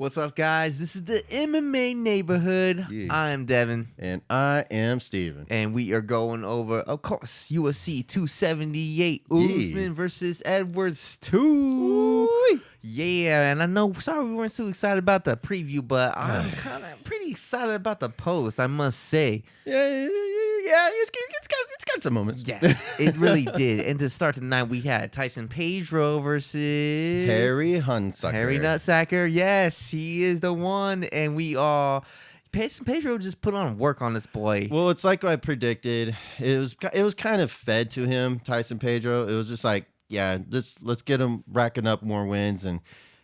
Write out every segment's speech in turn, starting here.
What's up, guys? This is the MMA neighborhood. Yeah. I'm Devin. And I am Steven. And we are going over, of course, UFC 278. Usman versus Edwards 2. Ooh-wee. Yeah, and I know, sorry we weren't so excited about the preview, but I'm kind of pretty excited about the post, I must say. Yeah, it's got some moments. Yeah, it really did. And to start tonight, we had Tyson Pedro versus Harry Hunsucker. Harry Nutsacker. Yes, he is the one. And we all... Tyson Pedro just put on work on this boy. Well, it's like I predicted. It was kind of fed to him, Tyson Pedro. It was just like, yeah, let's get him racking up more wins. And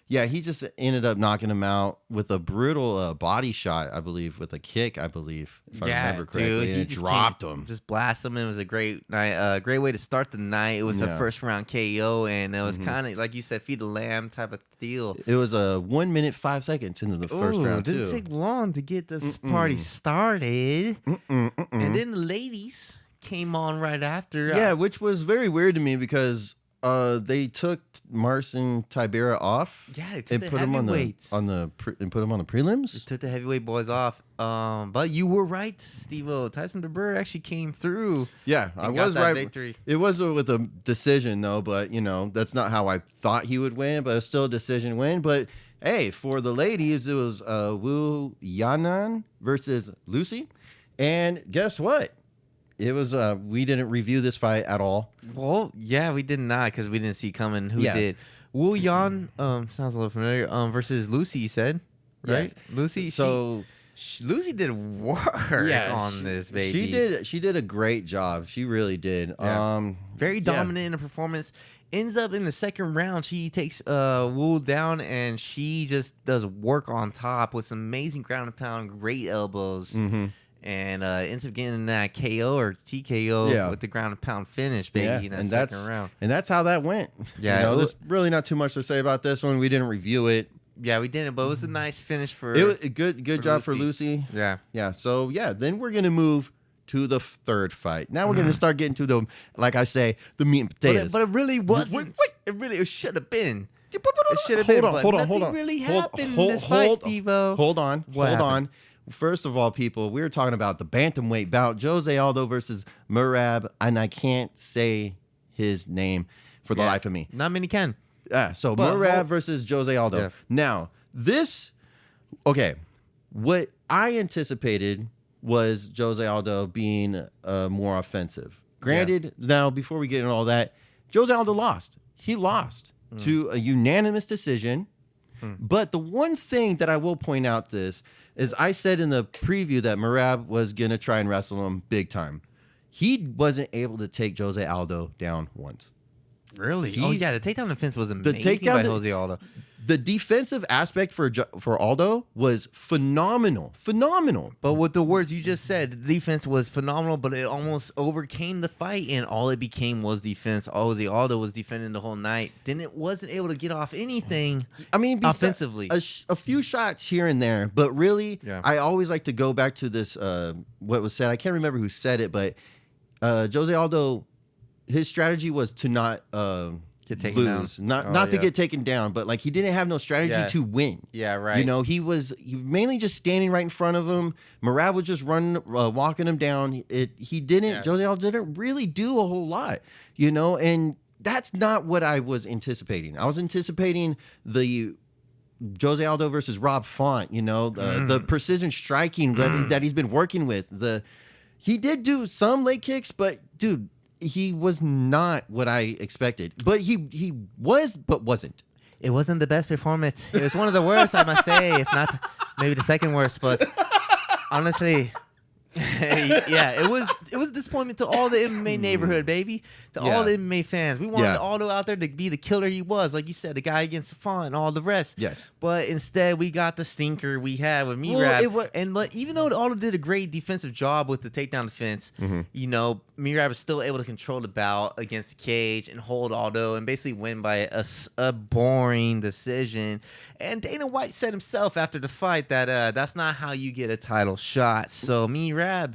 yeah, he just ended up knocking him out with a brutal body shot, I believe, with a kick, I believe, if I remember correctly. Dude, and it dropped him. Just blast him. It was a great night, great way to start the night. It was a first round KO, and it was kind of, like you said, feed the lamb type of deal. It was a 1 minute 5 seconds into the first round, too. It didn't take long to get this party started. And then the ladies came on right after. Yeah, which was very weird to me because they took Marcin Tibera off. Yeah, they took and the put him heavyweights. and put him on the prelims. They took the heavyweight boys off. But you were right, Steve-O. Tyson Tibera actually came through. Yeah, I was right. Victory. It was with a decision though, but that's not how I thought he would win. But it's still a decision win. But hey, for the ladies, it was Wu Yanan versus Lucy, and guess what? It was we didn't review this fight at all. Well, yeah, we did not because we didn't see coming who did. Wu Yan sounds a little familiar. Versus Lucy, you said, right? Yes. Lucy. So Lucy did work on this, baby. She did a great job. She really did. Yeah. Very dominant in the performance. Ends up in the second round, she takes Wu down and she just does work on top with some amazing ground and pound, great elbows. And ends up getting that KO or TKO with the ground and pound finish, baby, in that second round. And that's how that went. Yeah. There's really not too much to say about this one. We didn't review it. Yeah, we didn't, but it was a nice finish for it. Was a good job for Lucy. Yeah. Yeah. So, then we're going to move to the third fight. Now we're going to start getting to the, like I say, the meat and potatoes. But it really wasn't. It should have been. It should have been. Hold on. Really happened in this fight, Steve-O. Hold on. First of all, people, we were talking about the bantamweight bout, Jose Aldo versus Merab, and I can't say his name for the life of me. Not many can. So Merab versus Jose Aldo. Yeah. Now, what I anticipated was Jose Aldo being more offensive. Granted, now, before we get into all that, Jose Aldo lost. He lost to a unanimous decision. But the one thing that I will point out is I said in the preview that Merab was going to try and wrestle him big time. He wasn't able to take Jose Aldo down once. Really? The takedown defense was amazing by Jose Aldo. The defensive aspect for Aldo was phenomenal. But with the words you just said, the defense was phenomenal, but it almost overcame the fight, and all it became was defense. Jose Aldo was defending the whole night. Wasn't able to get off anything. I mean, offensively, a few shots here and there, but really, I always like to go back to this. What was said? I can't remember who said it, but Jose Aldo, his strategy was to not get taken lose, down. Not to get taken down, but like he didn't have no strategy to win. Yeah, right. He was mainly just standing right in front of him. Merab was just running, walking him down. Jose Aldo didn't really do a whole lot, and that's not what I was anticipating. I was anticipating the Jose Aldo versus Rob Font, the precision striking that he's been working with. He did do some leg kicks, but dude, he was not what I expected. But he was, but wasn't. It wasn't the best performance. It was one of the worst, I must say, if not maybe the second worst. But honestly, it was a disappointment to all the MMA neighborhood, baby. To all the MMA fans. We wanted Aldo out there to be the killer he was. Like you said, the guy against Font and all the rest. Yes. But instead, we got the stinker we had with Merab. But even though Aldo did a great defensive job with the takedown defense, Merab was still able to control the bout against the cage and hold Aldo and basically win by a boring decision. And Dana White said himself after the fight that that's not how you get a title shot. So Merab,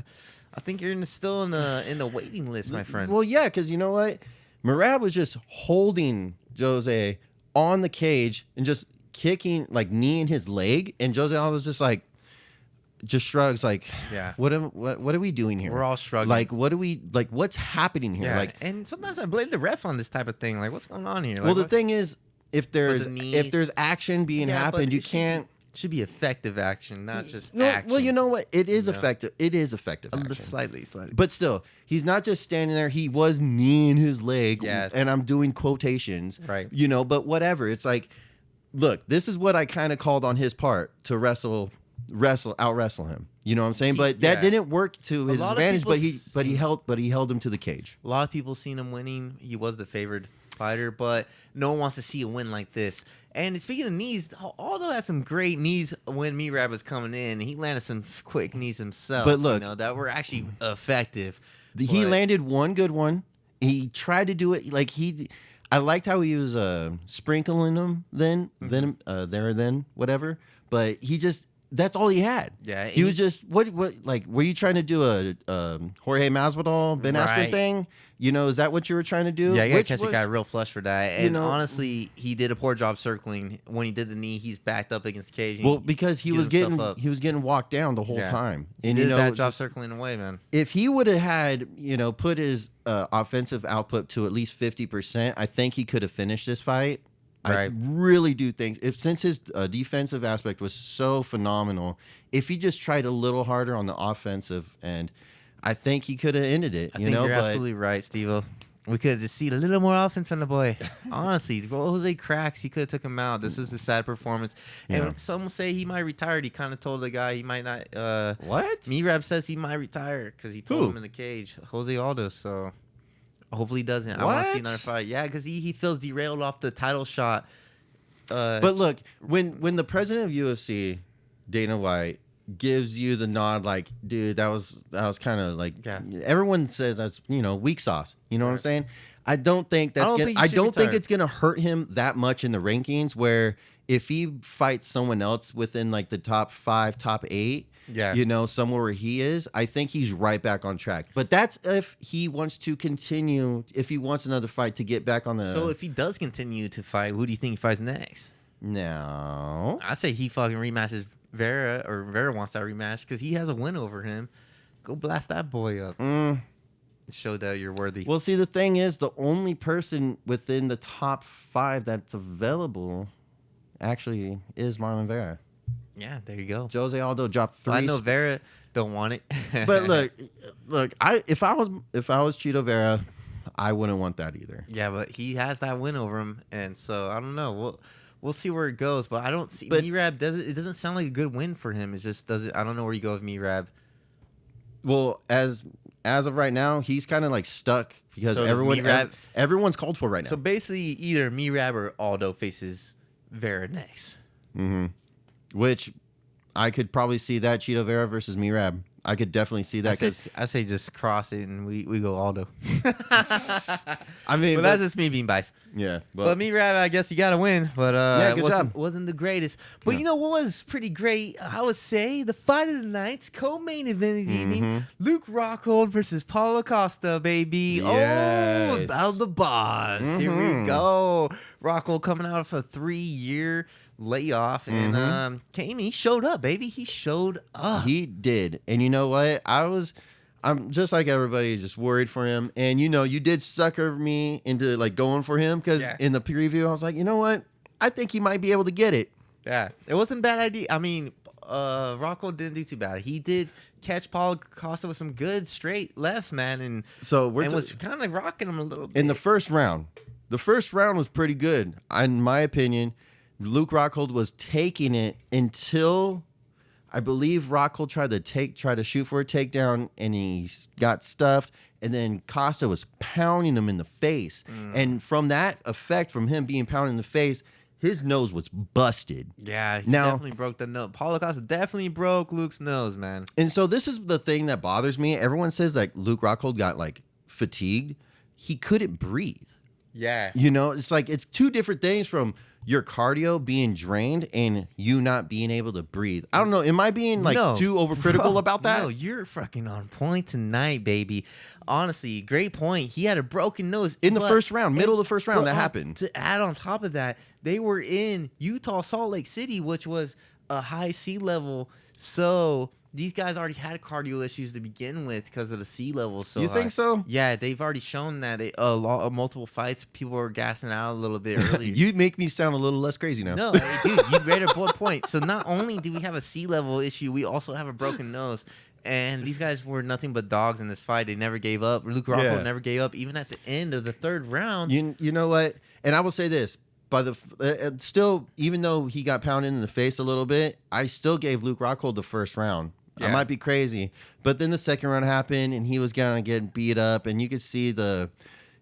I think you're still in the waiting list, my friend. Well, yeah, because you know what? Merab was just holding Jose on the cage and just kicking, like kneeing his leg, and Jose Aldo's just shrugs like, what are we doing here? We're all shrugging. Like, what's happening here? Yeah. Like, and sometimes I blame the ref on this type of thing. Like, what's going on here? Like, well, the thing is, if there's action being happened, you can't. Should be effective action, not just action. Well, you know what? It is effective. It is effective action. Slightly. But still, he's not just standing there. He was kneeing his leg, and I'm doing quotations. Right. You know, but whatever. It's like, look, this is what I kind of called on his part to out wrestle him. You know what I'm saying? But that didn't work to his advantage. But he held him to the cage. A lot of people seen him winning. He was the favored fighter, but no one wants to see a win like this. And speaking of knees, Aldo had some great knees when Merab was coming in. He landed some quick knees himself. But look, that were actually effective. He landed one good one. He tried to do it like I liked how he was sprinkling them then whatever. But that's all he had. Yeah, he was just what like were you trying to do a Jorge Masvidal Ben Askren thing? You know, is that what you were trying to do? Yeah, you gotta catch a guy real flush for that. And honestly, he did a poor job circling. When he did the knee, he's backed up against the cage. Well, because he was getting walked down the whole time. And he did a bad job circling away, man. If he would have had, put his offensive output to at least 50%, I think he could have finished this fight. Right. I really do think since his defensive aspect was so phenomenal, if he just tried a little harder on the offensive end, I think he could have ended it. You're absolutely right, Steve-O. We could have just seen a little more offense from the boy. Honestly, Jose cracks. He could have took him out. This is a sad performance. And some say he might retire. He kind of told the guy he might not. What? Merab says he might retire because he told him in the cage. Jose Aldo. So hopefully he doesn't. I want to see another fight. Yeah, because he feels derailed off the title shot. But look, when the president of UFC, Dana White, gives you the nod, like, dude, that was kind of like, everyone says that's weak sauce. You know what I'm saying? I don't think it's gonna hurt him that much in the rankings. Where if he fights someone else within like the top 5, top 8, somewhere where he is, I think he's right back on track. But that's if he wants to continue. If he wants another fight to get back on the. So if he does continue to fight, who do you think he fights next? No, I say he fucking rematches Vera, or Vera wants that rematch because he has a win over him. Go blast that boy up. Show that you're worthy. Well, see, the thing is, the only person within the top 5 that's available actually is Marlon Vera. Yeah, there you go. Jose Aldo dropped 3. I know Vera don't want it. But look, if I was Cheeto Vera, I wouldn't want that either. Yeah, but he has that win over him, and so I don't know. We'll see where it goes, but I don't see Merab. It doesn't sound like a good win for him. It just doesn't. I don't know where you go with Merab. Well, as of right now, he's kind of like stuck because everyone's called for right now. So basically, either Merab or Aldo faces Vera next. Mm-hmm. Which I could probably see that Cheeto Vera versus Merab. I could definitely see that. I say just cross it and we go Aldo. I mean, but that's just me being biased. Yeah, but Merab, I guess you got to win. But good wasn't the greatest. But you know what was pretty great? I would say the fight of the night, co-main event of the evening: Luke Rockhold versus Paulo Costa, baby. Yes. Oh, Battle of the Boss. Here we go. Rockhold coming out of a 3-year layoff, and he showed up, baby. He showed up. He did. And you know what? I'm just like everybody, just worried for him. And you did sucker me into like going for him because in the preview I was like, you know what? I think he might be able to get it. Yeah, it wasn't a bad idea. I mean, Rocco didn't do too bad. He did catch Paulo Costa with some good straight lefts, man, and was kind of rocking him a little bit in the first round. The first round was pretty good, in my opinion. Luke Rockhold was taking it until I believe Rockhold tried to shoot for a takedown, and he got stuffed. And then Costa was pounding him in the face, and from that effect, from him being pounded in the face, his nose was busted. Yeah, he definitely broke the nose. Paulo Costa definitely broke Luke's nose, man. And so this is the thing that bothers me. Everyone says like Luke Rockhold got like fatigued. He couldn't breathe. Yeah. It's like it's two different things from your cardio being drained and you not being able to breathe. I don't know. Am I being like too overcritical about that? No, you're fucking on point tonight, baby. Honestly, great point. He had a broken nose in the first round, middle of the first round. That happened. To add on top of that, they were in Utah, Salt Lake City, which was a high sea level. So these guys already had cardio issues to begin with because of the sea level. So you think so? Yeah, they've already shown that multiple fights, people were gassing out a little bit earlier. You make me sound a little less crazy now. No, dude, you made a point. So not only do we have a sea level issue, we also have a broken nose. And these guys were nothing but dogs in this fight. They never gave up. Luke Rockhold never gave up, even at the end of the third round. You know what? And I will say this. Still, even though he got pounded in the face a little bit, I still gave Luke Rockhold the first round. Yeah. I might be crazy, but then the second round happened, and he was gonna get beat up, and you could see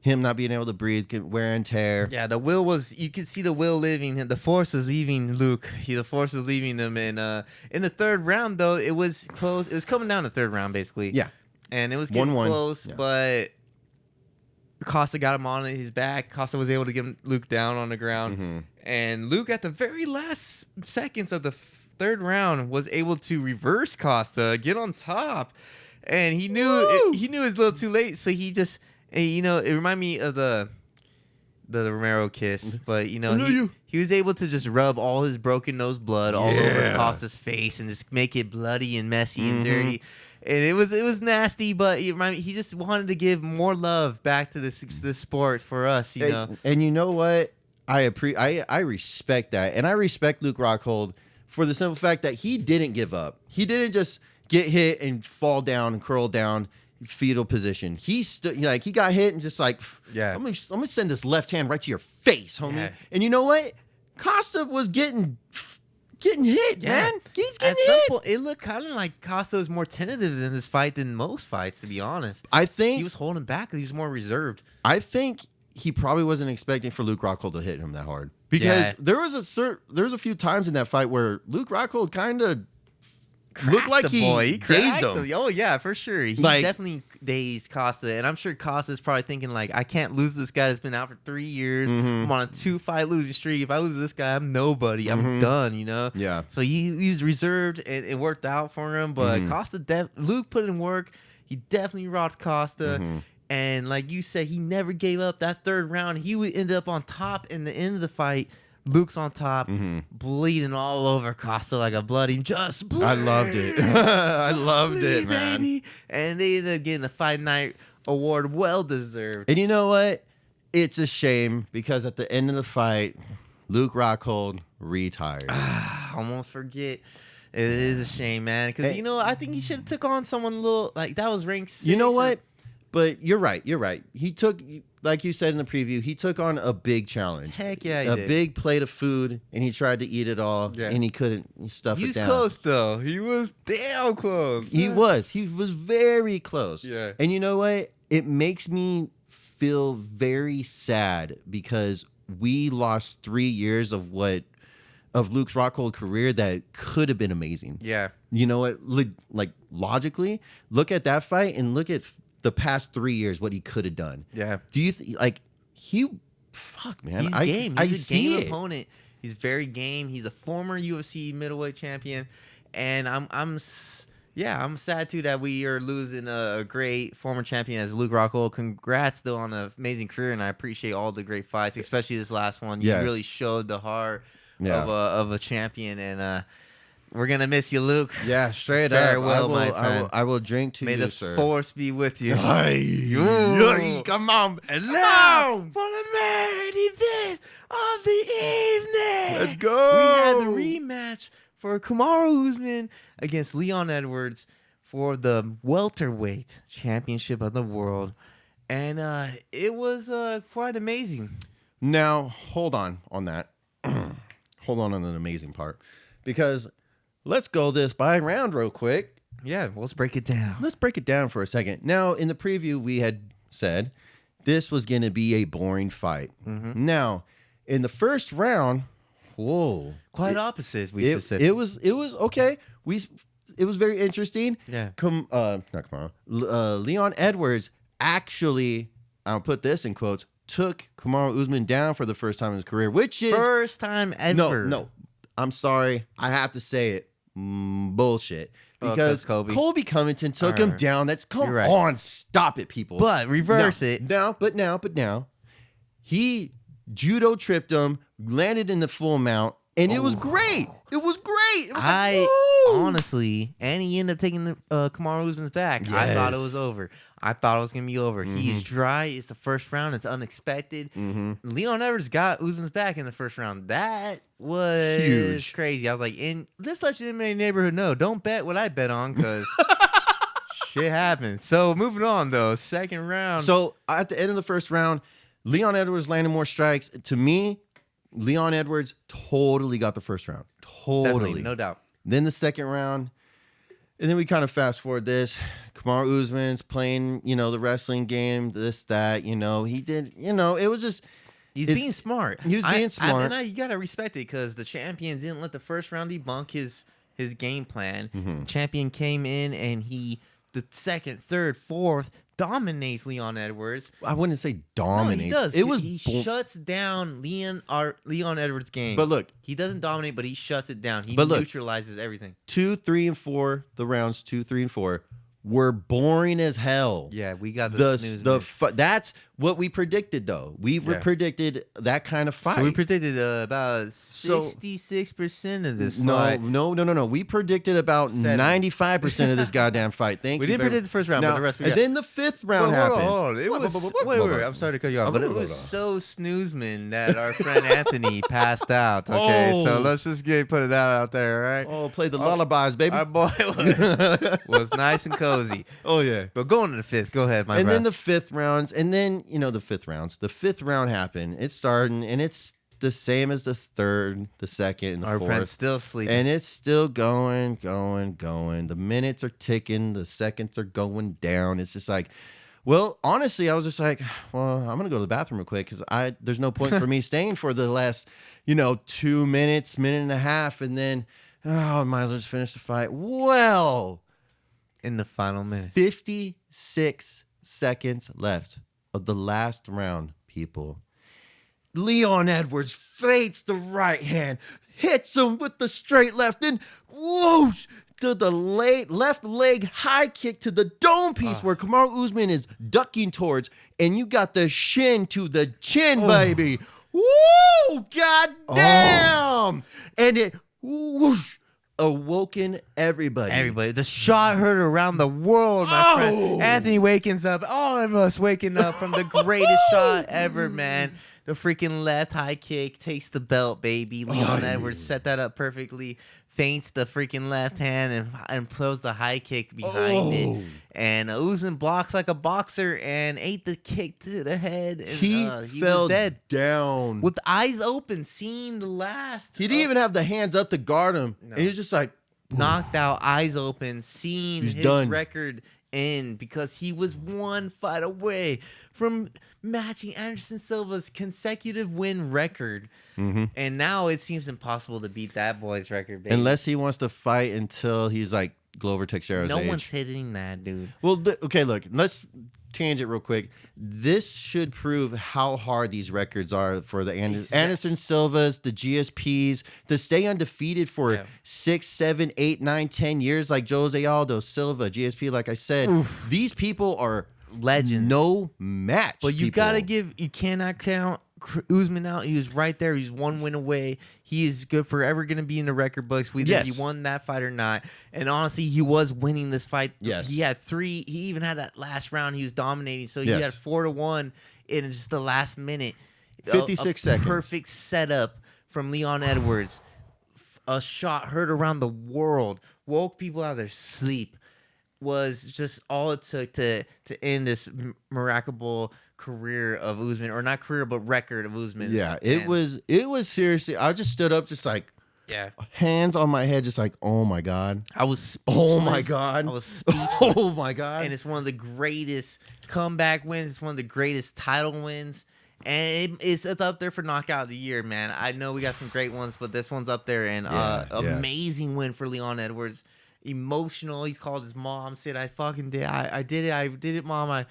him not being able to breathe, wear and tear. Yeah, you could see the will leaving him. The force is leaving Luke. The force is leaving him. And in the third round, though, it was close. It was coming down the third round, basically. Yeah, and it was getting 1-1. Close, but Costa got him on his back. Costa was able to get Luke down on the ground, and Luke at the very last seconds of the third round was able to reverse Costa, get on top, and he knew it was a little too late. So he just, it reminded me of the Romero kiss, but he was able to just rub all his broken nose blood all over Costa's face and just make it bloody and messy and dirty. And it was nasty, but he just wanted to give more love back to this sport for us, you know. And you know what? I respect that, and I respect Luke Rockhold for the simple fact that he didn't give up. He didn't just get hit and fall down and curl down, fetal position. He he got hit and just like, I'm gonna send this left hand right to your face, homie. Yeah. And you know what? Costa was getting hit, man. He's getting hit. It looked kind of like Costa was more tentative in this fight than most fights, to be honest. I think he was holding back. He was more reserved. I think he probably wasn't expecting for Luke Rockhold to hit him that hard, because there was a few times in that fight where Luke Rockhold kind of looked like he dazed him. Oh yeah, for sure. He definitely dazed Costa, and I'm sure Costa's probably thinking like, I can't lose this guy that's been out for 3 years. I'm on a 2-fight losing streak. If I lose this guy, I'm nobody. I'm done. Yeah. So he was reserved, and it worked out for him. But Luke put in work. He definitely rocked Costa. And like you said, he never gave up. That third round, he would end up on top in the end of the fight. Luke's on top, bleeding all over Costa like a bloody bleed. I loved it. I loved it, man. Baby. And they ended up getting the Fight Night award, well deserved. And you know what? It's a shame, because at the end of the fight, Luke retired. Almost forget. It is a shame, man. Because I think he should have took on someone a little like that was ranked 6. You know what? But you're right. He took, like you said in the preview, he took on a big challenge. Heck yeah, he did. A big plate of food, and he tried to eat it all, and he couldn't stuff it down. He was close, though. He was damn close. He was very close. Yeah. And you know what? It makes me feel very sad, because we lost 3 years of Luke's Rockhold career that could have been amazing. Yeah. You know what? Like logically, look at that fight and look at the past 3 years, what he could have done. Yeah. Do you fuck, man? He's game. He's a game opponent. He's very game. He's a former UFC middleweight champion, and I'm sad too that we are losing a great former champion as Luke Rockhold. Congrats though on an amazing career, and I appreciate all the great fights, especially this last one. You really showed the heart of a champion, and we're gonna miss you, Luke. Yeah, straight Farewell, up. my friend. I will drink to you, May sir. the force be with you. Come on. And now for the main event of the evening. Let's go. We had the rematch for Kamaru Usman against Leon Edwards for the welterweight championship of the world, and it was quite amazing. Now, hold on that. Hold on the amazing part, because let's go this by round real quick. Yeah, let's break it down. Let's break it down for a second. Now, in the preview, we had said this was going to be a boring fight. Now, in the first round, quite opposite. It was okay. It was very interesting. Yeah. Not Kamaru. Leon Edwards actually, I'll put this in quotes, took Kamaru Usman down for the first time in his career, which is first time ever. No, I'm sorry, I have to say it, bullshit. Because Colby Covington took him down. Come on, stop it, people. But reverse it. Now, he judo tripped him, landed in the full mount, and it was great. It was great. It was honestly, and he ended up taking the Kamaru Usman's back. Yes. I thought it was over. I thought it was going to be over. Mm-hmm. He's dry. It's the first round. It's unexpected. Mm-hmm. Leon Edwards got Usman's back in the first round. That was huge. Crazy. I was like, and just let you in my neighborhood know, don't bet what I bet on because shit happens. So moving on, though. Second round. So at the end of the first round, Leon Edwards landed more strikes. To me, Leon Edwards totally got the first round. Totally. Definitely, no doubt. Then the second round, and then we kind of fast forward this. Kamaru Usman's playing, the wrestling game, this, that, he did, it was just. He's being smart. He was being smart. You got to respect it because the champion didn't let the first round debunk his game plan. Mm-hmm. Champion came in and the second, third, fourth, dominates Leon Edwards. I wouldn't say dominates. No, he does. He shuts down Leon Edwards' game. But look, he doesn't dominate, but he shuts it down. He neutralizes everything. 2, 3, and 4. The rounds 2, 3, and 4 were boring as hell. Yeah, we got the that's what we predicted, though. We predicted that kind of fight. So we predicted about 66% of this fight. No. We predicted about 95% of this goddamn fight. We didn't predict the first round, but the rest we got. And then the fifth round happened. Hold on. It was, wait. I'm sorry to cut you off, but it was so snoozman that our friend Anthony passed out. Okay, so let's just put it out there, all right? Oh, play the lullabies, baby. Our boy was nice and cozy. Oh, yeah. But going to the fifth. Go ahead, my friend. And then the fifth rounds, and then the fifth rounds. The fifth round happened. It's starting, and it's the same as the third, the second, and the fourth. Our friend's still sleeping. And it's still going. The minutes are ticking. The seconds are going down. It's just like, well, honestly, I was just like, well, I'm going to go to the bathroom real quick because there's no point for me staying for the last, 2 minutes, minute and a half, and then, I might as well just finish the fight. Well, in the final minute. 56 seconds left of the last round, people. Leon Edwards feints the right hand, hits him with the straight left, and whoosh to the left leg high kick to the dome piece where Kamaru Usman is ducking towards, and you got the shin to the chin, baby. Woo! God damn! And it whoosh awoken everybody. The shot heard around the world, my friend. Anthony wakens up. All of us waking up from the greatest shot ever, man. The freaking left high kick takes the belt, baby. Leon Edwards set that up perfectly. Feints the freaking left hand and throws the high kick behind it. And Usman blocks like a boxer and ate the kick to the head. And, he fell was dead down. with eyes open, seeing the last. He didn't even have the hands up to guard him. No. And he was just like... knocked out, eyes open, seeing his record end because he was one fight away from matching Anderson Silva's consecutive win record. Mm-hmm. And now it seems impossible to beat that boy's record, baby. Unless he wants to fight until he's like Glover Teixeira's age. No one's hitting that, dude. Well, okay, look, let's tangent real quick. This should prove how hard these records are for the Anderson Silvas, the GSPs, to stay undefeated for 6, 7, 8, 9, 10 years like Jose Aldo, Silva, GSP, like I said. Oof. These people are legends. No match. But you cannot count Usman out. He was right there. He's one win away. He is forever going to be in the record books, whether he won that fight or not. And honestly, he was winning this fight. Yes. He had 3. He even had that last round. He was dominating. So he had 4-1 in just the last minute. 56 seconds. Perfect setup from Leon Edwards. A shot heard around the world. Woke people out of their sleep. Was just all it took to end this miraculous career of Usman, or not career, but record of Usman. Yeah, it was seriously. I just stood up, just like hands on my head, just like, oh my god, I was speechless. Oh my god, I was speechless. Oh my god, and it's one of the greatest comeback wins. It's one of the greatest title wins, and it's up there for knockout of the year, man. I know we got some great ones, but this one's up there, and amazing win for Leon Edwards. Emotional. He's called his mom, said, I fucking did. I did it, mom.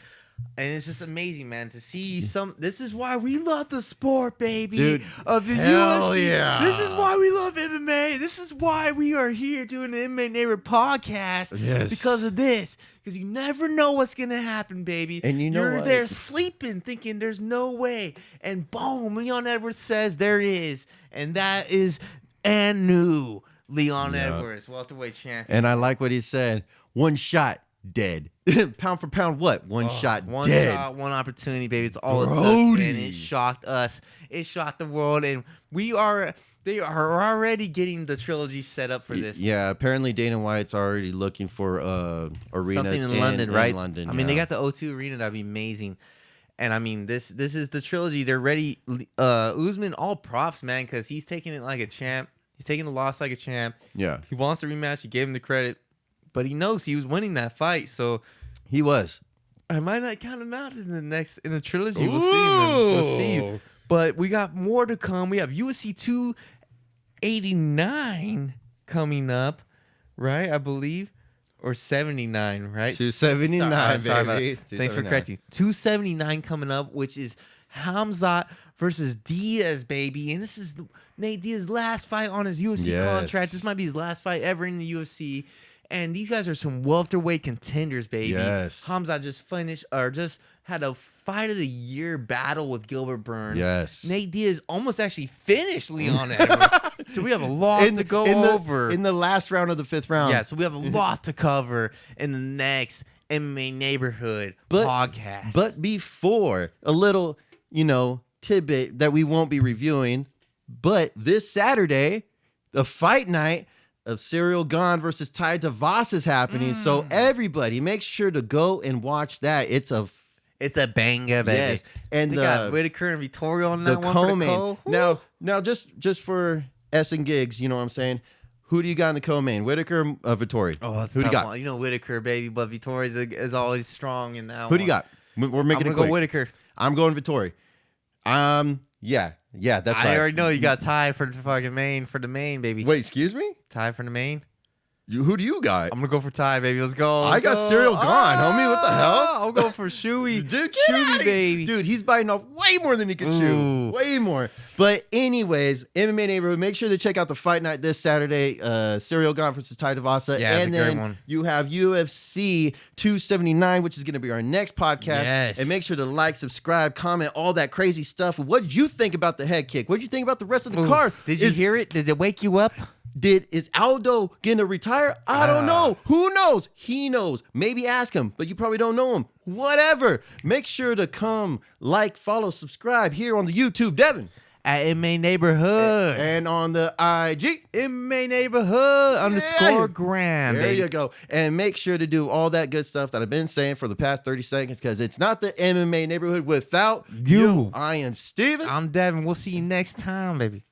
And it's just amazing, man, to see some. This is why we love the sport, baby. Dude, of the hell UFC. Yeah. This is why we love MMA. This is why we are here doing the MMA Neighbor podcast. Yes. Because of this. Because you never know what's going to happen, baby. And you know You're what? there sleeping, thinking there's no way. And boom, Leon Edwards says there is. And that is new Leon Edwards, welterweight champion. And I like what he said. One shot, dead. Pound for pound, what? One shot, one dead. shot, one opportunity, baby. It's all it took, and it shocked us. It shocked the world, and they are already getting the trilogy set up for this. Yeah, apparently Dana White's already looking for arenas something in London, right? In London, I mean, they got the O2 Arena. That'd be amazing. And I mean, this is the trilogy. They're ready. Usman, all props, man, because he's taking it like a champ. He's taking the loss like a champ. Yeah, he wants a rematch. He gave him the credit, but he knows he was winning that fight, so. He was. I might not count him out in the trilogy. We'll see, man. We'll see. But we got more to come. We have UFC 289 coming up, right? I believe, or 79, right? 279, baby. Thanks for correcting. 279 coming up, which is Hamzat versus Diaz, baby. And this is Nate Diaz's last fight on his UFC contract. This might be his last fight ever in the UFC. And these guys are some welterweight contenders, baby. Yes. Hamzat just had a fight of the year battle with Gilbert Burns. Yes. Nate Diaz almost actually finished Leon Edwards. So we have a lot to go over. In the last round of the 5th round. Yeah, so we have a lot to cover in the next MMA Neighborhood podcast. But before, a little, tidbit that we won't be reviewing. But this Saturday, the fight night of Cyril Gane versus Tai Tavas is happening. So everybody, make sure to go and watch that. It's a banger, baby. Yes, and they got Whitaker and Vittorio on that one. Co-main. Now, just for S and gigs, you know what I'm saying? Who do you got in the co-main? Whitaker, Vittori? Oh, that's who do you got? One. Whitaker, baby, but Vittori is always strong in that. Who do you got? We're making it quick. I'm gonna go Whitaker. I'm going Vittori. Yeah, that's right. I already know you got Ty for the fucking main, baby. Wait, excuse me? Ty for the main? Who do you got? I'm going to go for Ty, baby. Let's go. I got Cyril Gane, homie. What the hell? I'll go for Shuey. Dude, Shuey, baby. Dude, he's biting off way more than he can chew. Way more. But anyways, MMA Neighborhood, make sure to check out the fight night this Saturday. Cyril Gane versus Tai Tavasa. Yeah, and it's a then great one. You have UFC 279, which is going to be our next podcast. Yes. And make sure to like, subscribe, comment, all that crazy stuff. What did you think about the head kick? What did you think about the rest of the card? Did you hear it? Did it wake you up? Is Aldo gonna retire? I don't know. Who knows? He knows. Maybe ask him, but you probably don't know him. Whatever. Make sure to come, like, follow, subscribe here on the YouTube, Devin. At MMA Neighborhood. And on the IG, MMA Neighborhood _gram. There you go. And make sure to do all that good stuff that I've been saying for the past 30 seconds, because it's not the MMA Neighborhood without you. I am Steven. I'm Devin. We'll see you next time, baby.